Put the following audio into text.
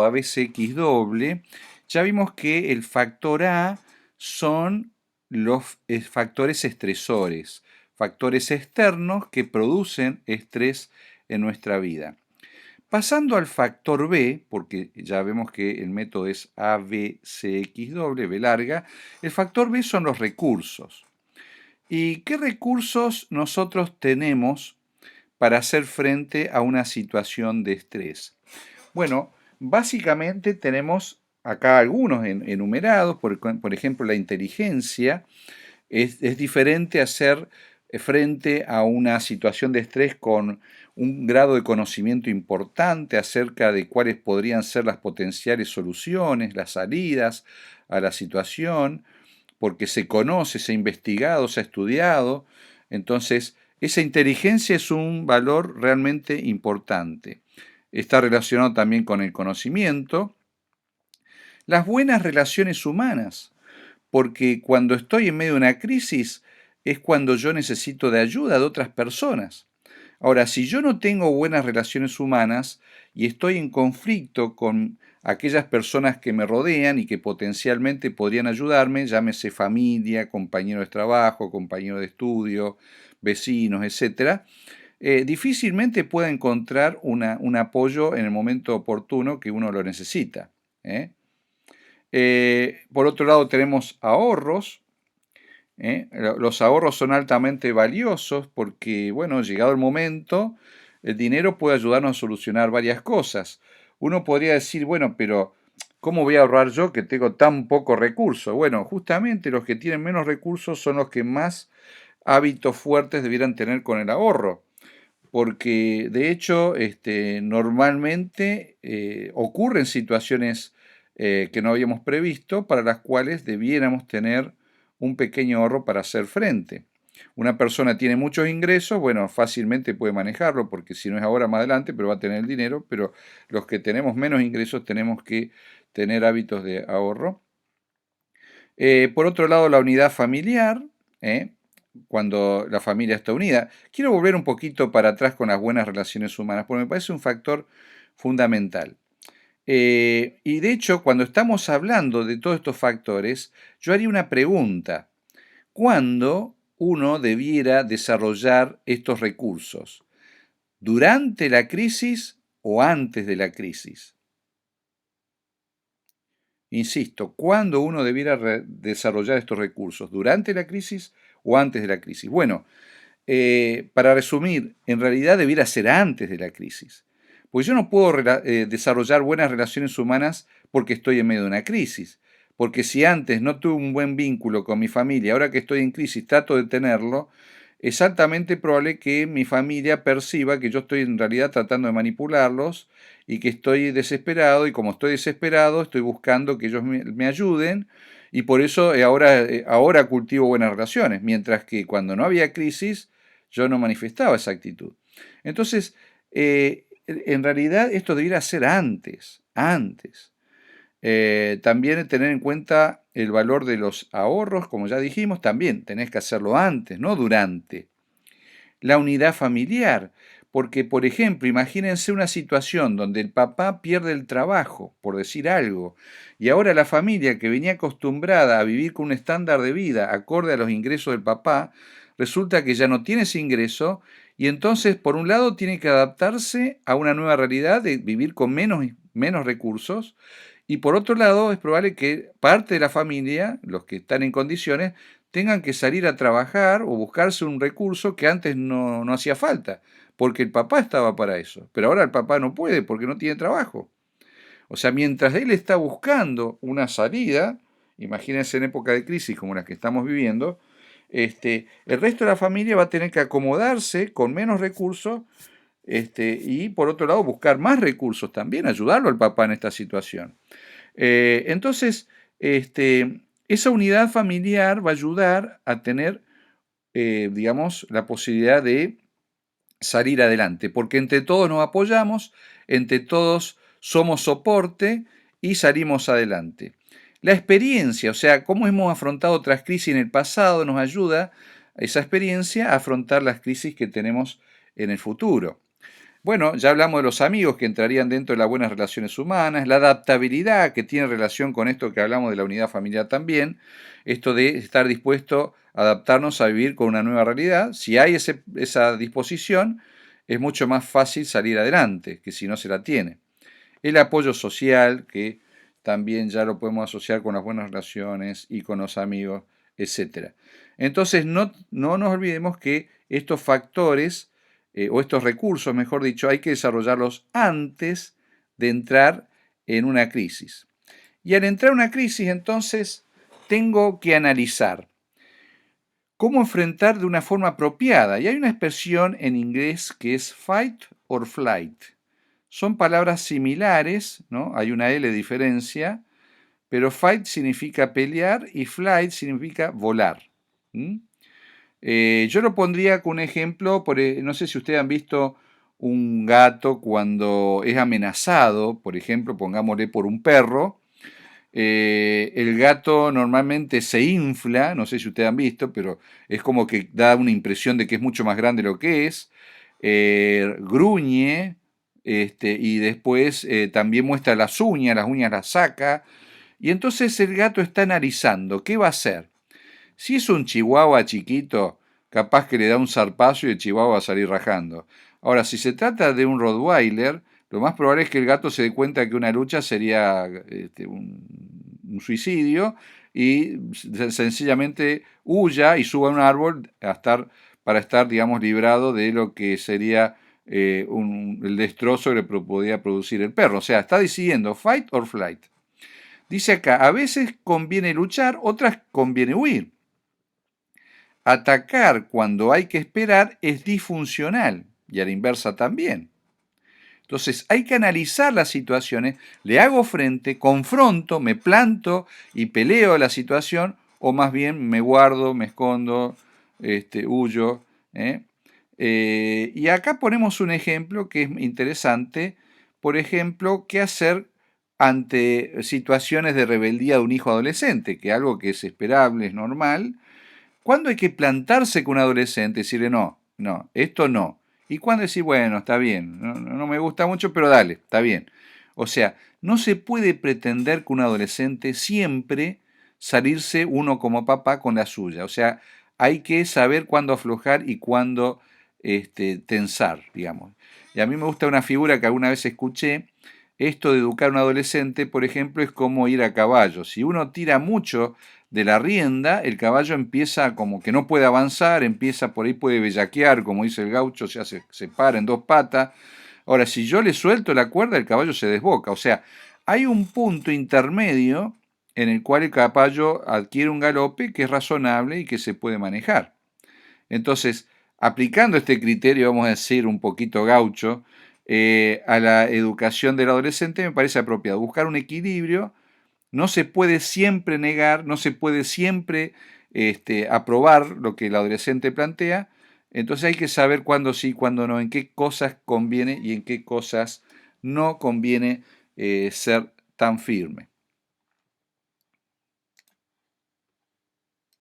ABCX doble, ya vimos que el factor A son los factores estresores, factores externos que producen estrés en nuestra vida. Pasando al factor B, porque ya vemos que el método es ABCX doble, B larga, el factor B son los recursos. ¿Y qué recursos nosotros tenemos para hacer frente a una situación de estrés? Bueno, básicamente tenemos acá algunos enumerados, por ejemplo, la inteligencia es diferente hacer frente a una situación de estrés con un grado de conocimiento importante acerca de cuáles podrían ser las potenciales soluciones, las salidas a la situación, porque se conoce, se ha investigado, se ha estudiado. Entonces, esa inteligencia es un valor realmente importante. Está relacionado también con el conocimiento. Las buenas relaciones humanas, porque cuando estoy en medio de una crisis es cuando yo necesito de ayuda de otras personas. Ahora, si yo no tengo buenas relaciones humanas y estoy en conflicto con aquellas personas que me rodean y que potencialmente podrían ayudarme, llámese familia, compañeros de trabajo, compañeros de estudio, vecinos, etcétera, difícilmente pueda encontrar un apoyo en el momento oportuno que uno lo necesita. ¿Eh? Por otro lado tenemos ahorros. Los ahorros son altamente valiosos porque, bueno, llegado el momento, el dinero puede ayudarnos a solucionar varias cosas. Uno podría decir, bueno, pero ¿cómo voy a ahorrar yo que tengo tan poco recursos? Bueno, justamente los que tienen menos recursos son los que más hábitos fuertes debieran tener con el ahorro, porque de hecho normalmente ocurren situaciones que no habíamos previsto para las cuales debiéramos tener un pequeño ahorro para hacer frente. Una persona tiene muchos ingresos, bueno, fácilmente puede manejarlo, porque si no es ahora, más adelante, pero va a tener el dinero, pero los que tenemos menos ingresos tenemos que tener hábitos de ahorro. Por otro lado, la unidad familiar, ¿eh? Cuando la familia está unida. Quiero volver un poquito para atrás con las buenas relaciones humanas, porque me parece un factor fundamental. Y de hecho, cuando estamos hablando de todos estos factores, yo haría una pregunta. ¿Cuándo uno debiera desarrollar estos recursos? ¿Durante la crisis o antes de la crisis? Insisto, ¿cuándo uno debiera desarrollar estos recursos? ¿Durante la crisis o antes de la crisis? Bueno, para resumir, en realidad debiera ser antes de la crisis. Pues yo no puedo desarrollar buenas relaciones humanas porque estoy en medio de una crisis. Porque si antes no tuve un buen vínculo con mi familia, ahora que estoy en crisis trato de tenerlo, es altamente probable que mi familia perciba que yo estoy en realidad tratando de manipularlos y que estoy desesperado, y como estoy desesperado estoy buscando que ellos me ayuden, y por eso ahora cultivo buenas relaciones, mientras que cuando no había crisis yo no manifestaba esa actitud. Entonces, en realidad esto debiera ser antes. También tener en cuenta el valor de los ahorros, como ya dijimos, también tenés que hacerlo antes, no durante. La unidad familiar, porque por ejemplo, imagínense una situación donde el papá pierde el trabajo, por decir algo, y ahora la familia que venía acostumbrada a vivir con un estándar de vida acorde a los ingresos del papá, resulta que ya no tiene ese ingreso y entonces por un lado tiene que adaptarse a una nueva realidad de vivir con menos recursos, y por otro lado es probable que parte de la familia, los que están en condiciones, tengan que salir a trabajar o buscarse un recurso que antes no hacía falta, porque el papá estaba para eso, pero ahora el papá no puede porque no tiene trabajo. O sea, mientras él está buscando una salida, imagínense en época de crisis como las que estamos viviendo, el resto de la familia va a tener que acomodarse con menos recursos, y por otro lado buscar más recursos también, ayudarlo al papá en esta situación. Entonces, esa unidad familiar va a ayudar a tener, digamos, la posibilidad de salir adelante, porque entre todos nos apoyamos, entre todos somos soporte y salimos adelante. La experiencia, o sea, cómo hemos afrontado otras crisis en el pasado, nos ayuda esa experiencia a afrontar las crisis que tenemos en el futuro. Bueno, ya hablamos de los amigos que entrarían dentro de las buenas relaciones humanas, la adaptabilidad que tiene relación con esto que hablamos de la unidad familiar también, esto de estar dispuesto a adaptarnos a vivir con una nueva realidad. Si hay esa disposición, es mucho más fácil salir adelante que si no se la tiene. El apoyo social, que también ya lo podemos asociar con las buenas relaciones y con los amigos, etcétera. Entonces, no nos olvidemos que estos factores, o estos recursos, mejor dicho, hay que desarrollarlos antes de entrar en una crisis. Y al entrar en una crisis, entonces, tengo que analizar cómo enfrentar de una forma apropiada. Y hay una expresión en inglés que es fight or flight. Son palabras similares, ¿no? Hay una L de diferencia, pero fight significa pelear y flight significa volar. Yo lo pondría con un ejemplo, no sé si ustedes han visto un gato cuando es amenazado, por ejemplo, pongámosle por un perro. El gato normalmente se infla, no sé si ustedes han visto, pero es como que da una impresión de que es mucho más grande de lo que es. Gruñe, y después también muestra las uñas las saca. Y entonces el gato está analizando qué va a hacer. Si es un chihuahua chiquito, capaz que le da un zarpazo y el chihuahua va a salir rajando. Ahora, si se trata de un Rottweiler, lo más probable es que el gato se dé cuenta que una lucha sería un suicidio y sencillamente huya y suba a un árbol para estar, digamos, librado de lo que sería el destrozo que le podría producir el perro. O sea, está decidiendo fight or flight. Dice acá, a veces conviene luchar, otras conviene huir. Atacar cuando hay que esperar es disfuncional y a la inversa también. Entonces hay que analizar las situaciones, le hago frente, confronto, me planto y peleo la situación, o más bien me guardo, me escondo, huyo. Y acá ponemos un ejemplo que es interesante. Por ejemplo, ¿qué hacer ante situaciones de rebeldía de un hijo adolescente? Que es algo que es esperable, es normal. ¿Cuándo hay que plantarse con un adolescente y decirle no, no, esto no? ¿Y cuándo decir, bueno, está bien, no me gusta mucho, pero dale, está bien? O sea, no se puede pretender que un adolescente siempre salirse uno como papá con la suya. O sea, hay que saber cuándo aflojar y cuándo tensar, digamos. Y a mí me gusta una figura que alguna vez escuché. Esto de educar a un adolescente, por ejemplo, es como ir a caballo. Si uno tira mucho de la rienda, el caballo empieza como que no puede avanzar, empieza por ahí, puede bellaquear, como dice el gaucho, se para en dos patas. Ahora, si yo le suelto la cuerda, el caballo se desboca. O sea, hay un punto intermedio en el cual el caballo adquiere un galope que es razonable y que se puede manejar. Entonces, aplicando este criterio, vamos a decir un poquito gaucho, a la educación del adolescente, me parece apropiado buscar un equilibrio. No se puede siempre negar, no se puede siempre aprobar lo que el adolescente plantea. Entonces hay que saber cuándo sí, cuándo no, en qué cosas conviene y en qué cosas no conviene ser tan firme.